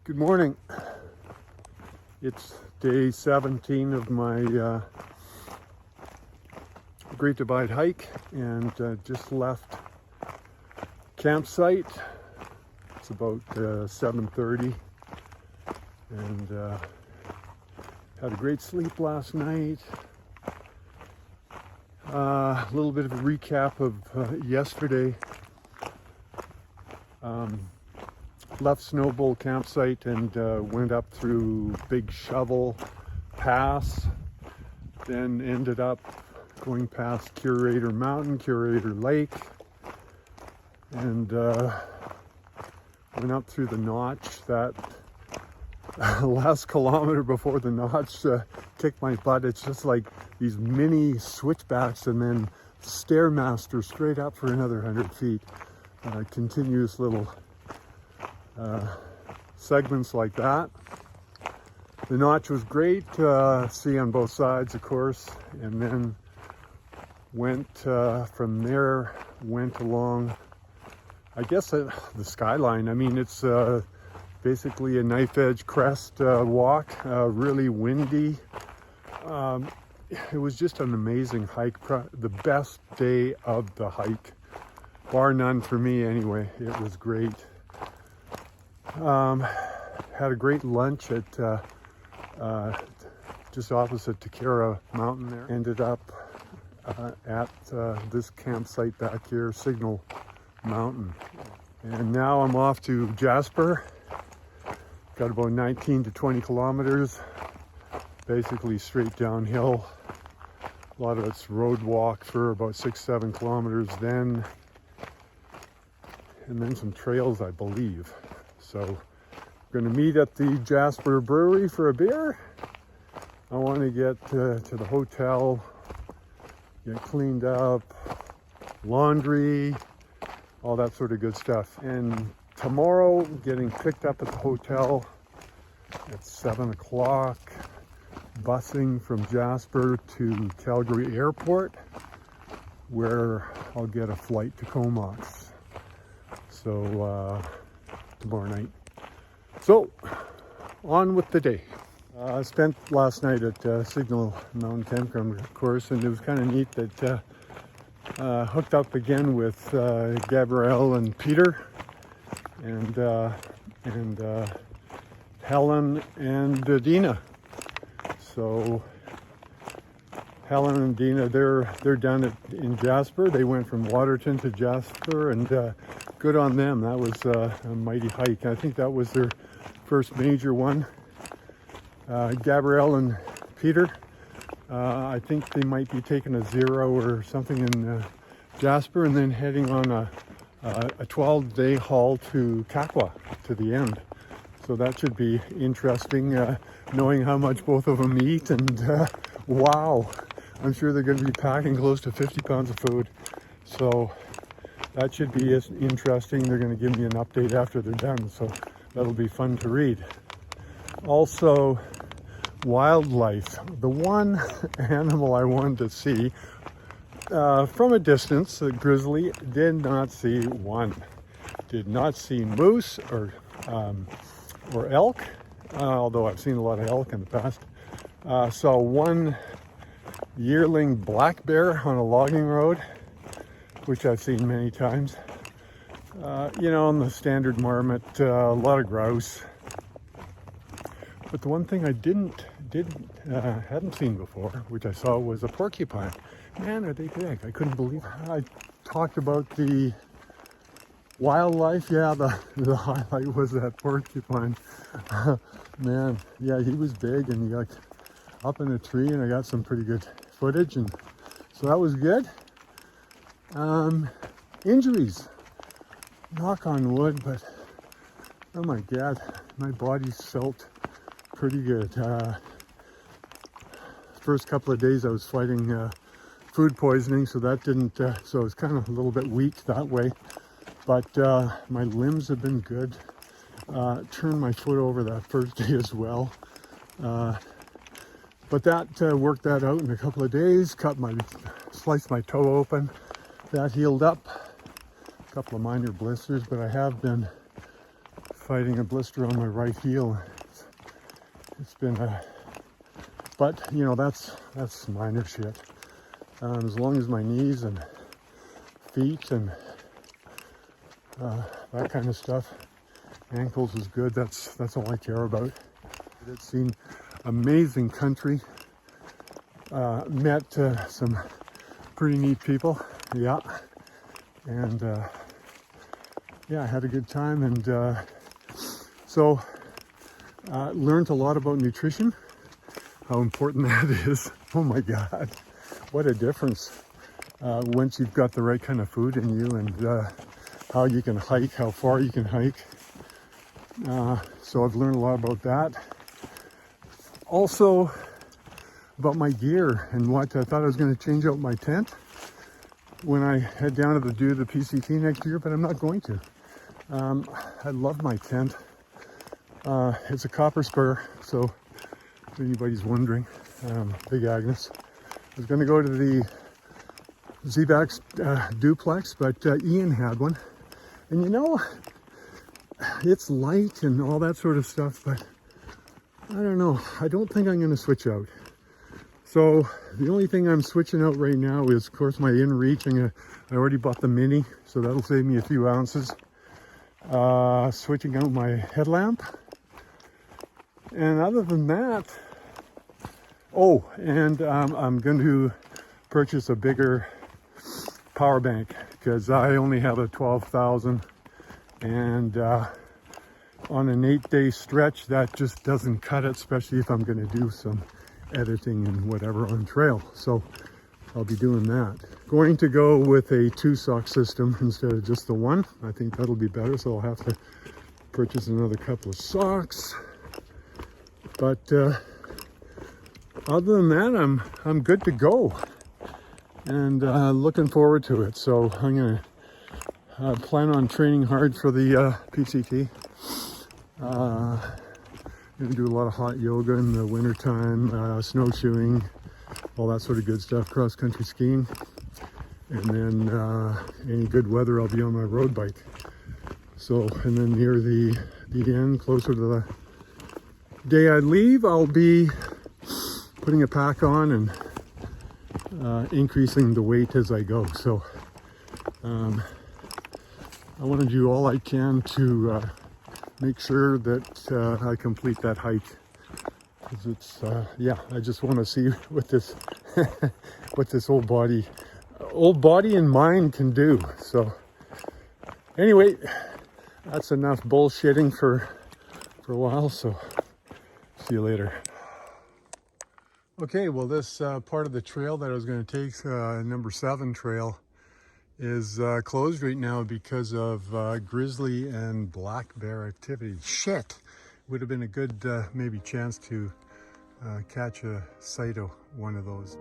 Good morning. It's day 17 of my Great Divide hike, and just left campsite. It's about 7:30, and had a great sleep last night. A little bit of a recap of yesterday. Left Snowbowl campsite and went up through Big Shovel Pass, then ended up going past Curator Mountain, Curator Lake, and went up through the notch. That last kilometer before the notch kicked my butt. It's just like these mini switchbacks and then Stairmaster straight up for another 100 feet. Continuous little segments like that. The notch was great, see on both sides, of course, and then went from there, went along, I guess, the skyline. I mean, it's basically a knife edge crest walk, really windy. It was just an amazing hike, the best day of the hike, bar none for me anyway. It was great. Had a great lunch at just opposite Takara Mountain there. Ended up at this campsite back here, Signal Mountain. And now I'm off to Jasper. Got about 19 to 20 kilometers, basically straight downhill. A lot of it's road walk for about 6-7 kilometers then, and then some trails, I believe. So we're going to meet at the Jasper Brewery for a beer. I want to get to the hotel, get cleaned up, laundry, all that sort of good stuff. And tomorrow, getting picked up at the hotel at 7 o'clock, busing from Jasper to Calgary Airport, where I'll get a flight to Comox. So tomorrow night. So on with the day. I spent last night at Signal Mountain Campground, of course, and it was kind of neat that hooked up again with Gabrielle and Peter and Helen and Dina. So Helen and Dina, they're down in Jasper. They went from Waterton to Jasper, and good on them. That was a mighty hike. I think that was their first major one. Gabrielle and Peter, I think they might be taking a 0 or something in Jasper, and then heading on a 12-day haul to Kakwa to the end. So that should be interesting, knowing how much both of them eat. And wow, I'm sure they're going to be packing close to 50 pounds of food. So that should be interesting. They're going to give me an update after they're done, so that'll be fun to read. Also, wildlife. The one animal I wanted to see from a distance, a grizzly, did not see one. Did not see moose or elk, although I've seen a lot of elk in the past. Saw one yearling black bear on a logging road, which I've seen many times. And the standard marmot, a lot of grouse. But the one thing I hadn't seen before, which I saw, was a porcupine. Man, are they big. I couldn't believe it. I talked about the wildlife. Yeah, the highlight was that porcupine. Man, yeah, he was big, and he got up in a tree, and I got some pretty good footage, and so that was good. Injuries, knock on wood, but oh my God, my body felt pretty good. First couple of days I was fighting food poisoning, so that didn't, so I was kind of a little bit weak that way, but my limbs have been good. Turned my foot over that first day as well, but that worked that out in a couple of days. Sliced my toe open. That healed up. A couple of minor blisters, but I have been fighting a blister on my right heel. It's been but you know, that's minor shit. As long as my knees and feet and that kind of stuff, ankles is good. That's all I care about. I've seen amazing country. Met some pretty neat people. Yeah, and yeah, I had a good time, and so learned a lot about nutrition, how important that is. Oh my God, what a difference once you've got the right kind of food in you, and how you can hike, how far you can hike. So I've learned a lot about that. Also about my gear and what I thought I was going to change out my tent when I head down to do the PCT next year, but I'm not going to. I love my tent. It's a copper spur, so if anybody's wondering, Big Agnes. I was going to go to the Z-Bax duplex, but Ian had one. And you know, it's light and all that sort of stuff, but I don't know. I don't think I'm going to switch out. So the only thing I'm switching out right now is, of course, my InReach. I already bought the Mini, so that'll save me a few ounces. Switching out my headlamp. And other than that, oh, and I'm going to purchase a bigger power bank because I only have a 12,000, and on an 8-day stretch, that just doesn't cut it, especially if I'm going to do some editing and whatever on trail. So I'll be doing that. Going to go with a 2-sock system instead of just the one. I think that'll be better, so I'll have to purchase another couple of socks. But other than that, I'm good to go, and looking forward to it. So I'm gonna plan on training hard for the PCT. Gonna do a lot of hot yoga in the wintertime, snowshoeing, all that sort of good stuff, cross-country skiing. And then any good weather, I'll be on my road bike. So, and then near the end, closer to the day I leave, I'll be putting a pack on and increasing the weight as I go. So I want to do all I can to make sure that I complete that hike, because it's yeah, I just want to see what this what this old body and mind can do. So anyway, that's enough bullshitting for a while, so see you later. Okay, well, this part of the trail that I was going to take, number 7 trail, is closed right now because of grizzly and black bear activity. Shit! Would have been a good maybe chance to catch a sight of one of those.